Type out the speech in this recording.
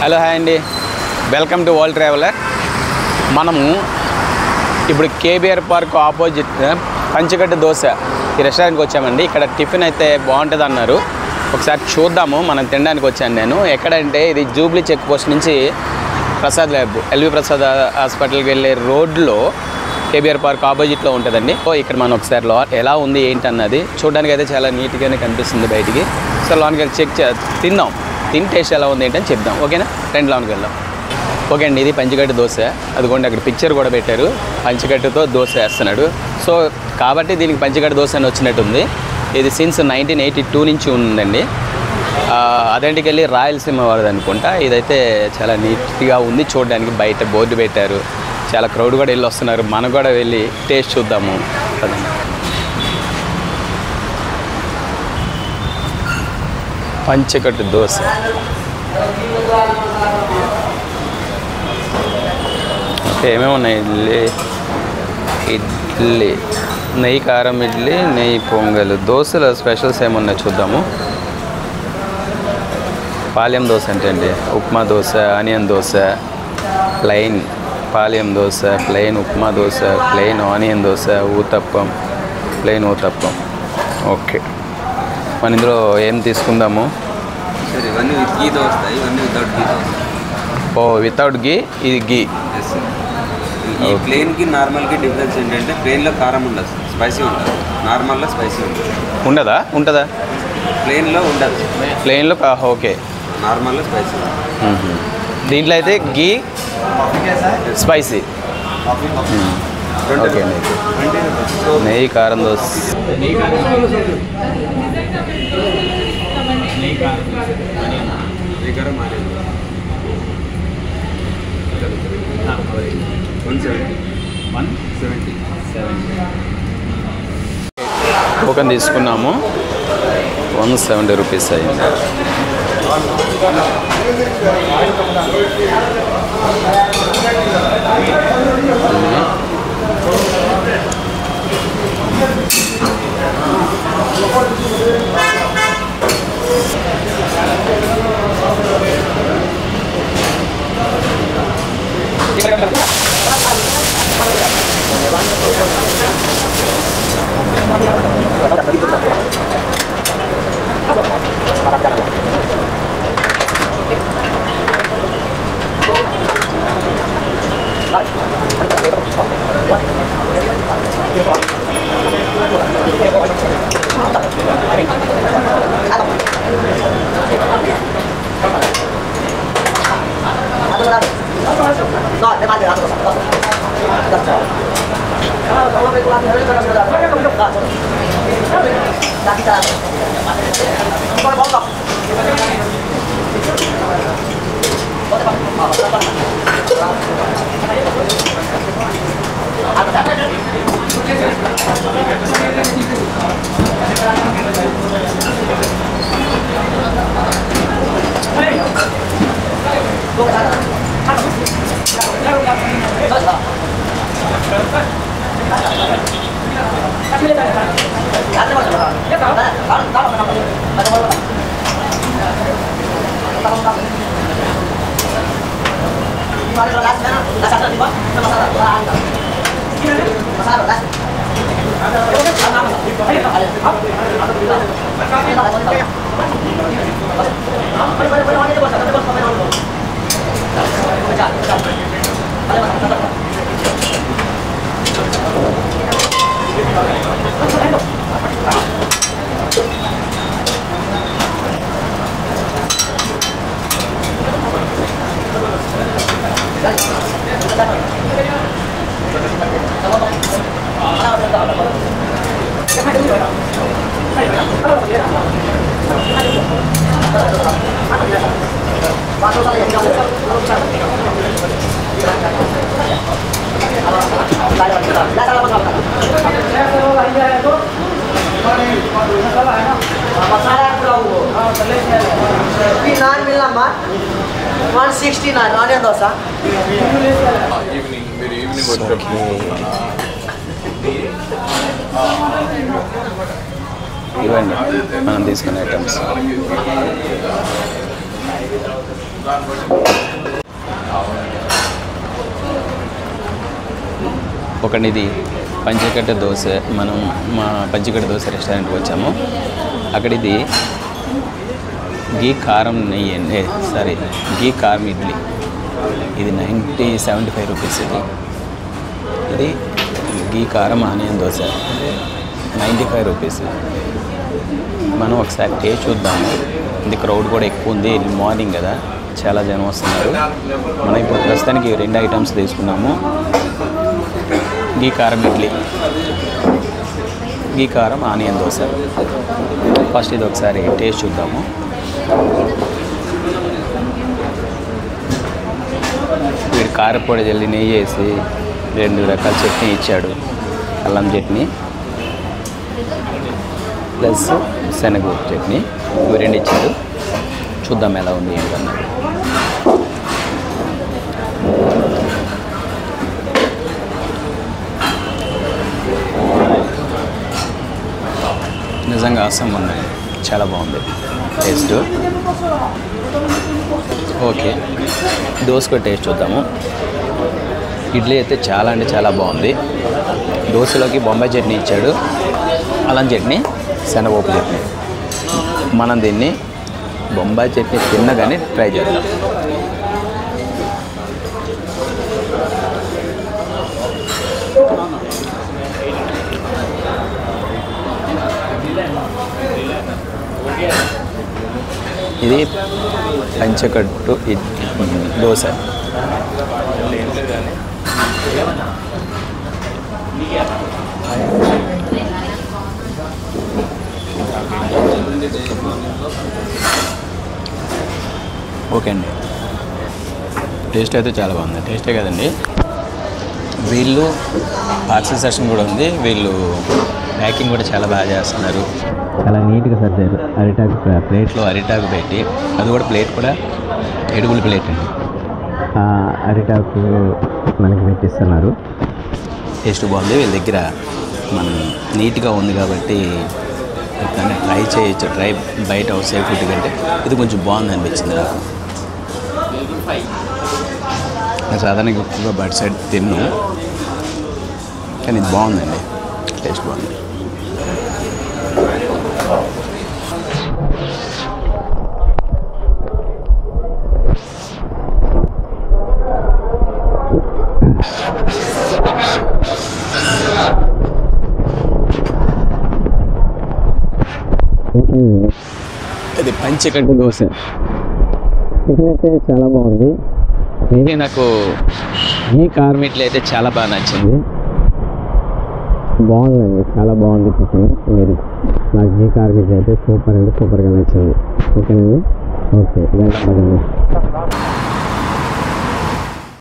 Hello hi అండి, welcome to world traveller. మనము ఇప్పుడు కేబీఆర్ పార్క్ ఆపోజిట్ పంచకట్టు దోశ ఈ రెస్టారెంట్కి వచ్చామండి. ఇక్కడ టిఫిన్ అయితే బాగుంటుంది అన్నారు, ఒకసారి చూద్దాము. మనం తినడానికి వచ్చాను నేను. ఎక్కడంటే ఇది జూబ్లీ చెక్ పోస్ట్ నుంచి ప్రసాద్ ల్యాబ్ ఎల్వి ప్రసాద్ హాస్పిటల్కి వెళ్ళే రోడ్లో కేబీఆర్ పార్క్ ఆపోజిట్లో ఉంటుందండి. సో ఇక్కడ మనం ఒకసారి ఎలా ఉంది ఏంటి అన్నది చూడడానికి అయితే చాలా నీట్గానే కనిపిస్తుంది బయటికి. సో లోనికి వెళ్ళి తిందాం, తిని టేస్ట్ ఎలా ఉంది ఏంటని చెప్దాం. ఓకేనా, రెండు లోనికి వెళ్దాం. ఓకే అండి, ఇది పంచకట్టు దోశ. అదిగోండి అక్కడ పిక్చర్ కూడా పెట్టారు, పంచకట్టుతో దోశ వేస్తున్నాడు. సో కాబట్టి దీనికి పంచకట్టు దోశ అని వచ్చినట్టుంది. ఇది సిన్స్ 1982 నుంచి ఉందండి. అదేంటికి వెళ్ళి రాయలసీమ వారిది అనుకుంటా. ఇదైతే చాలా నీట్గా ఉంది చూడడానికి. బయట బోర్డు పెట్టారు, చాలా క్రౌడ్ కూడా వెళ్ళి వస్తున్నారు. మనం కూడా వెళ్ళి టేస్ట్ చూద్దాము. పంచకట్టు దోశ ఓకే, ఏమేమి ఉన్నాయి? ఇడ్లీ, నెయ్యి కారం ఇడ్లీ, నెయ్యి పొంగల్. దోశల స్పెషల్స్ ఏమున్నాయి చూద్దాము. పాలెం దోశ అంటే అండి, upma dosa, onion dosa, plain Palem dosa, plain upma dosa, plain onion dosa, uttapam, plain uttapam. Okay, మన ఇందులో ఏం తీసుకుందాము? సరే, ఇవన్నీ విత్ గీతో వస్తాయి, ఇవన్నీ వితౌట్ గీతో వస్తాయి. ఓ, వితౌట్ గీ, ఇది గీ. ఈ ప్లెయిన్కి నార్మల్కి డిఫరెన్స్ ఏంటంటే ప్లెయిన్లో కారం ఉండదు, స్పైసీ ఉంటుంది. నార్మల్లో స్పైసీ ఉంటుంది. ఉండదా? ఉంటుందా? ప్లెయిన్లో ఉండదు. ప్లెయిన్లో ఓకే, నార్మల్లో స్పైసీ. దీంట్లో అయితే గీ, స్పైసీ. ఓకే అండి, నెయ్యి కారం దోశ. టోకెన్ తీసుకున్నాము, 170 రూపీస్ అయింది. नान मिलना 169 आनियन दोसा. ఇవ్వండి మనం తీసుకునే ఐటమ్స్. ఒకటిది పంచకట్ట దోశ. మనం మా పంచకట్ట దోశ రెస్టారెంట్కి వచ్చాము. అక్కడ ఇది గీ కారం నెయ్యి గీ కారం ఇడ్లీ. ఇది 75 రూపీస్. ఇది గీ కారం ఆనియన్ దోశ 95 రూపీస్. మనం ఒకసారి టేస్ట్ చూద్దాము. ఇది క్రౌడ్ కూడా ఎక్కువ ఉంది, మార్నింగ్ కదా, చాలా జనం వస్తున్నారు. మనం ఇప్పుడు ప్రస్తుతానికి 2 ఐటమ్స్ తీసుకున్నాము. గీ కారం ఇడ్లీ, గీ కారం ఆనియన్ దోశ. ఫస్ట్ ఇది ఒకసారి టేస్ట్ చూద్దాము. వీడు కారపొడి జల్లి నెయ్యి వేసి 2 రకాల చట్నీ ఇచ్చాడు. అల్లం చట్నీ ప్లస్ శనగ చట్నీ, ఇవి 2 ఇచ్చాడు. చూద్దాం ఎలా ఉంది ఏంటన్నా. నిజంగా అవసరం ఉన్నాయి, చాలా బాగుంది టేస్ట్. ఓకే, దోశ టేస్ట్ చూద్దాము. ఇడ్లీ అయితే చాలా అంటే చాలా బాగుంది. దోశలోకి బొంబాయి చట్నీ ఇచ్చాడు, అల్లం చట్నీ, శనగపప్పు చట్నీ. మనం దీన్ని బొంబాయి చట్నీ తిన్నగానే ట్రై చేద్దాం. ఇది పంచకట్టు దోశ. ఓకే అండి, టేస్ట్ అయితే చాలా బాగుంది. టేస్టే కదండి, వీళ్ళు పార్సల్ సెక్షన్ కూడా ఉంది. వీళ్ళు ప్యాకింగ్ కూడా చాలా బాగా చేస్తున్నారు, చాలా నీట్గా సర్దారు. అరిటాకు ప్లేట్లో అరిటాకు పెట్టి, అది కూడా ప్లేట్ కూడా ఎడుగుల ప్లేట్ అండి. అరిటాకు మనకి పెట్టిస్తున్నారు. టేస్ట్ బాగుంది. వీళ్ళ దగ్గర మనం నీట్గా ఉంది కాబట్టి ఎప్పుడైనా ట్రై చేయొచ్చు. బయట అవుట్ సైడ్ ఫుడ్ కంటే ఇది కొంచెం బాగుంది అనిపించింది నాకు. నేను సాధారణంగా ఎక్కువగా బయట సైడ్ తిన్ను, కానీ ఇది బాగుందండి, టేస్ట్ బాగుంది. ఇది పంచకట్టు దోశ. టిఫిన్ అయితే చాలా బాగుంది. నేనే నాకు ఈ కారం ఇడ్లీ అయితే చాలా బాగా నచ్చింది. బాగుందండి, చాలా బాగుంది టిఫిన్. మీరు నాకు ఈ కారం ఇడ్లీ అయితే సూపర్గా నచ్చింది. ఓకేనండి, ఓకే.